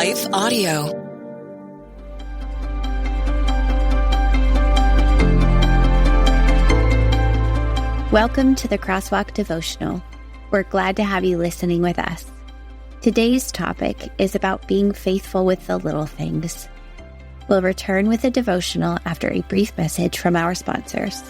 Life Audio. Welcome to the Crosswalk Devotional. We're glad to have you listening with us. Today's topic is about being faithful with the little things. We'll return with a devotional after a brief message from our sponsors.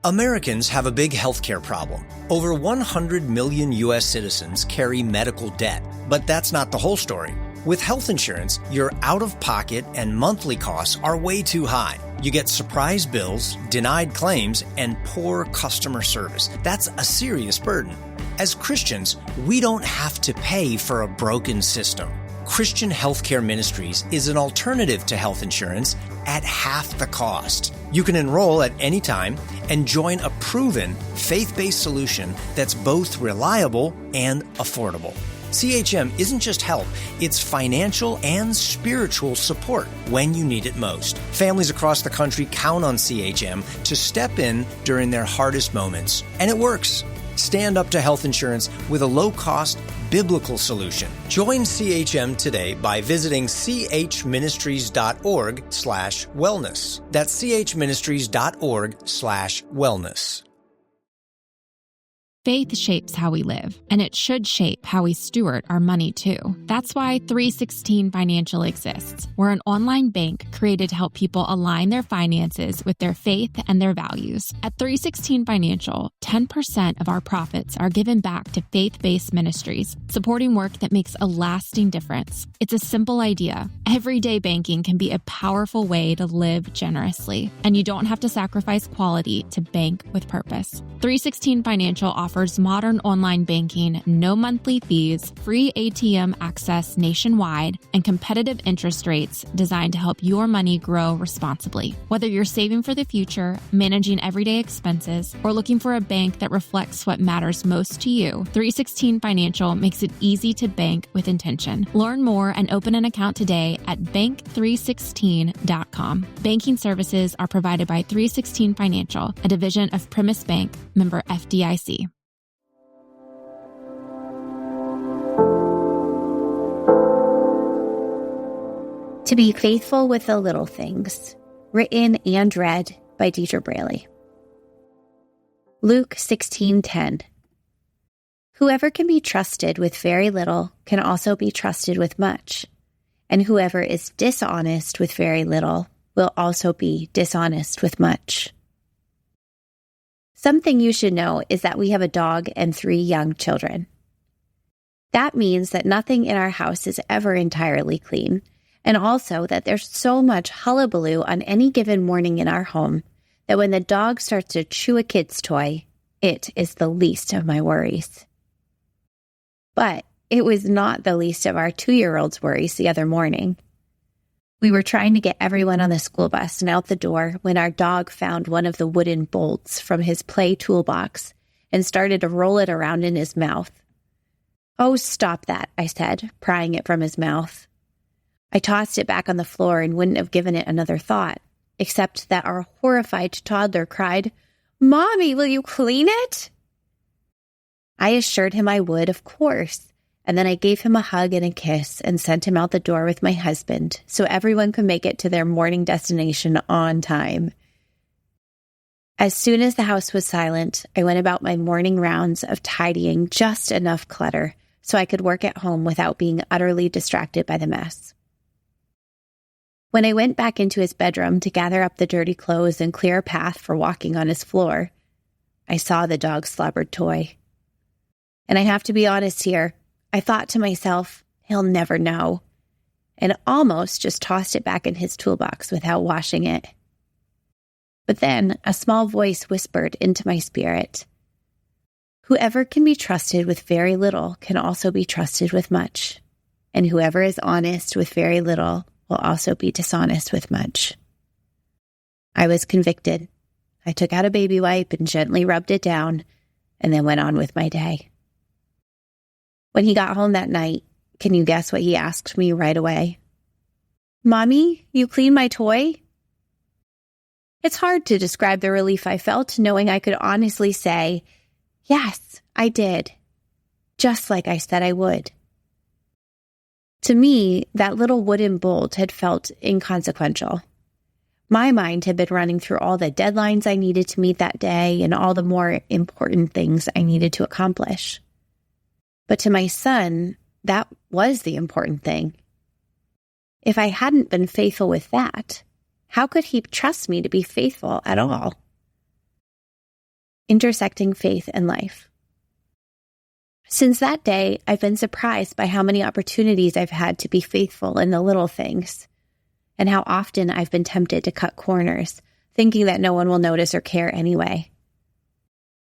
Americans have a big healthcare problem. Over 100 million U.S. citizens carry medical debt, but that's not the whole story. With health insurance, your out-of-pocket and monthly costs are way too high. You get surprise bills, denied claims, and poor customer service. That's a serious burden. As Christians, we don't have to pay for a broken system. Christian Healthcare Ministries is an alternative to health insurance at half the cost. You can enroll at any time and join a proven, faith-based solution that's both reliable and affordable. CHM isn't just help, it's financial and spiritual support when you need it most. Families across the country count on CHM to step in during their hardest moments, and it works. Stand up to health insurance with a low-cost, biblical solution. Join CHM today by visiting chministries.org/wellness. That's chministries.org/wellness. Faith shapes how we live, and it should shape how we steward our money too. That's why 316 Financial exists. We're an online bank created to help people align their finances with their faith and their values. At 316 Financial, 10% of our profits are given back to faith-based ministries, supporting work that makes a lasting difference. It's a simple idea. Everyday banking can be a powerful way to live generously, and you don't have to sacrifice quality to bank with purpose. 316 Financial offers modern online banking, no monthly fees, free ATM access nationwide, and competitive interest rates designed to help your money grow responsibly. Whether you're saving for the future, managing everyday expenses, or looking for a bank that reflects what matters most to you, 316 Financial makes it easy to bank with intention. Learn more and open an account today at bank316.com. Banking services are provided by 316 Financial, a division of Primis Bank, member FDIC. To be faithful with the little things, written and read by Deidre Braley. Luke 16:10. Whoever can be trusted with very little can also be trusted with much, and whoever is dishonest with very little will also be dishonest with much. Something you should know is that we have a dog and 3 young children. That means that nothing in our house is ever entirely clean, and also that there's so much hullabaloo on any given morning in our home that when the dog starts to chew a kid's toy, it is the least of my worries. But it was not the least of our 2-year-old's worries the other morning. We were trying to get everyone on the school bus and out the door when our dog found one of the wooden bolts from his play toolbox and started to roll it around in his mouth. "Oh, stop that," I said, prying it from his mouth. I tossed it back on the floor and wouldn't have given it another thought, except that our horrified toddler cried, "Mommy, will you clean it?" I assured him I would, of course, and then I gave him a hug and a kiss and sent him out the door with my husband so everyone could make it to their morning destination on time. As soon as the house was silent, I went about my morning rounds of tidying just enough clutter so I could work at home without being utterly distracted by the mess. When I went back into his bedroom to gather up the dirty clothes and clear a path for walking on his floor, I saw the dog's slobbered toy. And I have to be honest here, I thought to myself, he'll never know, and almost just tossed it back in his toolbox without washing it. But then a small voice whispered into my spirit, "Whoever can be trusted with very little can also be trusted with much, and whoever is honest with very little will also be dishonest with much." I was convicted. I took out a baby wipe and gently rubbed it down, and then went on with my day. When he got home that night, can you guess what he asked me right away? "Mommy, you cleaned my toy?" It's hard to describe the relief I felt knowing I could honestly say, Yes, I did. Just like I said I would. To me, that little wooden bolt had felt inconsequential. My mind had been running through all the deadlines I needed to meet that day and all the more important things I needed to accomplish. But to my son, that was the important thing. If I hadn't been faithful with that, how could he trust me to be faithful at all? Intersecting faith and life. Since that day, I've been surprised by how many opportunities I've had to be faithful in the little things, and how often I've been tempted to cut corners, thinking that no one will notice or care anyway.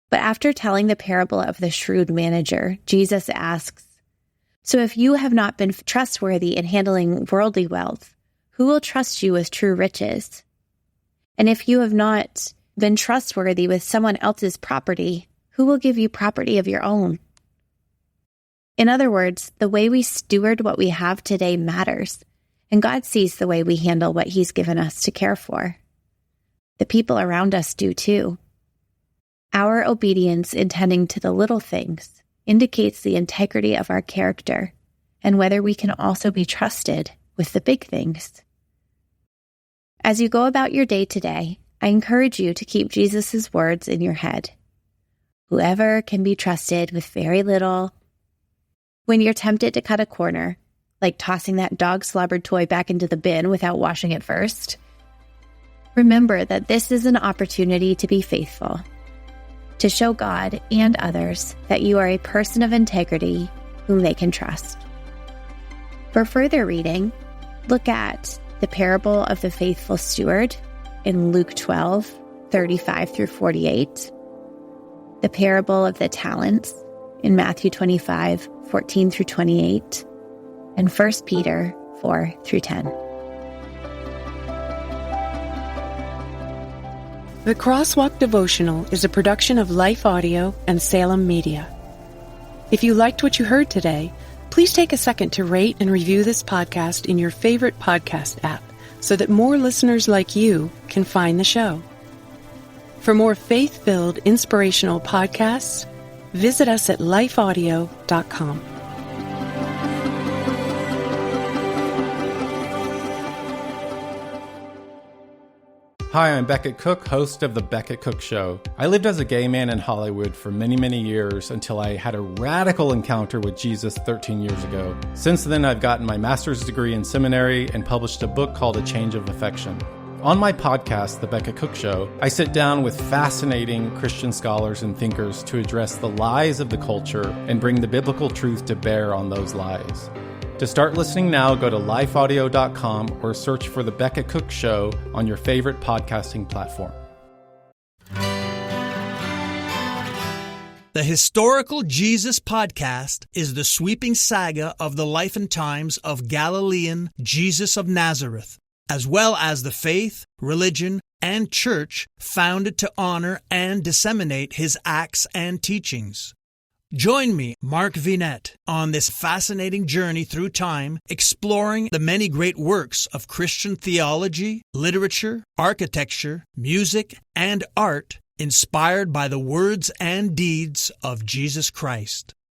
But after telling the parable of the shrewd manager, Jesus asks, "So if you have not been trustworthy in handling worldly wealth, who will trust you with true riches? And if you have not been trustworthy with someone else's property, who will give you property of your own?" In other words, the way we steward what we have today matters, and God sees the way we handle what He's given us to care for. The people around us do too. Our obedience in tending to the little things indicates the integrity of our character and whether we can also be trusted with the big things. As you go about your day today, I encourage you to keep Jesus' words in your head. Whoever can be trusted with very little. When you're tempted to cut a corner, like tossing that dog slobbered toy back into the bin without washing it first, remember that this is an opportunity to be faithful, to show God and others that you are a person of integrity whom they can trust. For further reading, look at the parable of the faithful steward in Luke 12:35-48, the parable of the talents in Matthew 25:14-28, and 1 Peter 4-10. The Crosswalk Devotional is a production of Life Audio and Salem Media. If you liked what you heard today, please take a second to rate and review this podcast in your favorite podcast app so that more listeners like you can find the show. For more faith-filled, inspirational podcasts, visit us at lifeaudio.com. Hi, I'm Beckett Cook, host of The Beckett Cook Show. I lived as a gay man in Hollywood for many, many years until I had a radical encounter with Jesus 13 years ago. Since then, I've gotten my master's degree in seminary and published a book called A Change of Affection. On my podcast, The Beckett Cook Show, I sit down with fascinating Christian scholars and thinkers to address the lies of the culture and bring the biblical truth to bear on those lies. To start listening now, go to lifeaudio.com or search for The Beckett Cook Show on your favorite podcasting platform. The Historical Jesus Podcast is the sweeping saga of the life and times of Galilean Jesus of Nazareth, as well as the faith, religion, and church founded to honor and disseminate his acts and teachings. Join me, Mark Vinette, on this fascinating journey through time, exploring the many great works of Christian theology, literature, architecture, music, and art inspired by the words and deeds of Jesus Christ.